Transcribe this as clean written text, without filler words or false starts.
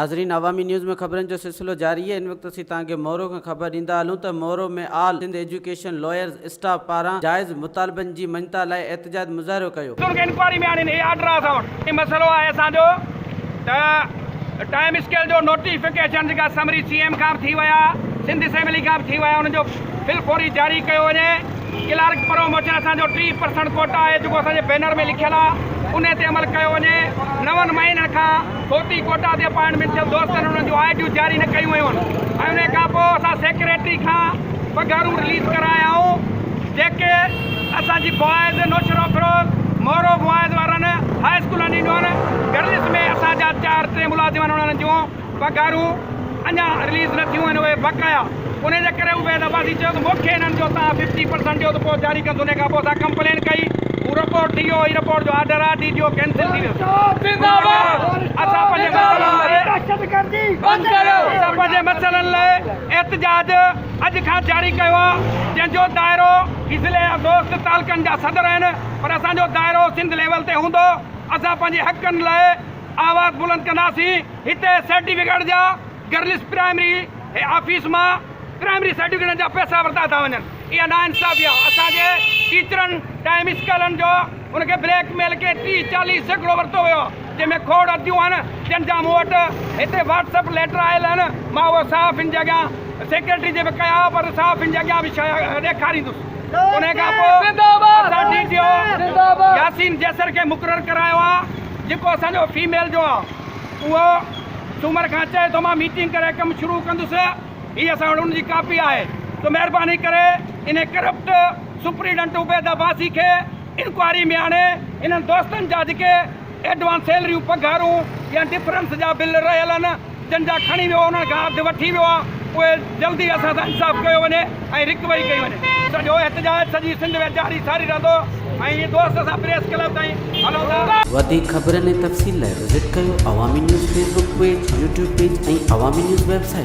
नाज़रीन, अवामी न्यूज़ में ख़बरनि जो सिलसिलो जारी है। इन वक्त असीं तव्हांखे मोरो खां ख़बर ॾींदा हलूं त मोरो में आल सिंध एजुकेशन लॉयर्स स्टाफ पारां जाइज़ मुतालबनि जी मञता लाइ एहतजाज मुज़ाहिरो कयो। इंक्वायरी में आणे ऑर्डर आहे मसइलो आहे असांजो त टाइम स्केल जो नोटिफिकेशन जेका समरी CM खां थी विया, सिंध असेंबली खां थी विया, उनजो फिलफौरी जारी कयो वञे। क्लार्क प्रमोशन असांजो 30% कोटा आहे जेको असांजे बैनर में लिखियल आहे, उन ते अमल कयो वञे। 9 महीननि खां 40 कोटा ते अपॉइंटमेंट थियल दोस्तनि उन्हनि जूं IDU जारी न कयूं वयूं आहिनि। ऐं उन खां पोइ असां सेक्रेटरी खां पघारूं रिलीज़ करायाऊं जेके असांजी बॉइज़ नौशरो फिरोज़ मोरो बॉइज़ वारनि हाई स्कूलनि ॾींदियूं आहिनि। गर्ल्स में असांजा 4 मुलाज़िम आहिनि, उन्हनि जूं पघारूं अञा रिलीज़ न थियूं आहिनि, उहे बकाया। उन जे करे उहे दफ़ासी चयो त मूंखे हिननि जो तव्हां 50% ॾियो त पोइ जारी कंदो। उन खां पोइ असां कंप्लेन कई, हू रिपोर्ट थी वियो, हीअ रिपोर्ट जो ऑर्डर आहे, DDO कैंसिल थी वियो। असां पंहिंजे मसइलनि लाइ एहतजाज अॼु खां जारी कयो आहे, जंहिंजो दाइरो ज़िले जा दोस्त तालुकनि जा सदर आहिनि, पर असांजो दाइरो सिंध लेवल ते हूंदो। असां पंहिंजे हक़नि लाइ आवाज़ बुलंद कंदासीं। हिते सर्टिफिकेट जा गर्ल्स प्राइमरी ऑफिस मां प्राइमरी सर्टिफिकेट जा पैसा वरिता था वञनि, इहा नाइंसाफ़ी आहे। असांजे टीचरनि टाइम स्केलनि जो उनखे ब्लैकमेल के 30-40 सैकड़ो वरितो वियो, जंहिंमें खोड़ अदियूं आहिनि, जंहिंजा मूं वटि हिते WhatsApp लेटर आयल आहिनि। मां उहो साफ़ इन जॻह सेक्रेटरी जे बि कया, पर साफ़ इन जॻह बि ॾेखारींदुसि। उन खां पोइ असां DDO यासीन जैसर खे मुक़ररु करायो आहे, जेको असांजो फीमेल जो आहे। उहो सूमर खां चए थो मां मीटिंग करे कमु शुरू कंदुसि। हीअ असां वटि उनजी कापी आहे। तो महिरबानी करे इन करप्ट सुप्रीडेंट उबैद अब्बासी खे इंक्वायरी में आणे इन्हनि दोस्तनि जा जेके एडवांस सैलरियूं पघारूं या डिफरेंस जा बिल रहियल आहिनि, जंहिंजा खणी वियो उन्हनि खां अधु वठी वियो आहे, उहे जल्दी असां सां इंसाफ़ कयो वञे ऐं रिकवरी कई वञे। सॼो एहतजाज सॼी सिंध में जारी सारी रहंदो ऐं इहे दोस्त असां प्रेस क्लब ताईं हलूं था। वधीक ख़बरनि ऐं तफ़सील लाइ विज़िट कयो अवामी news Facebook page, YouTube page ऐं अवामी न्यूज़ वेबसाइट।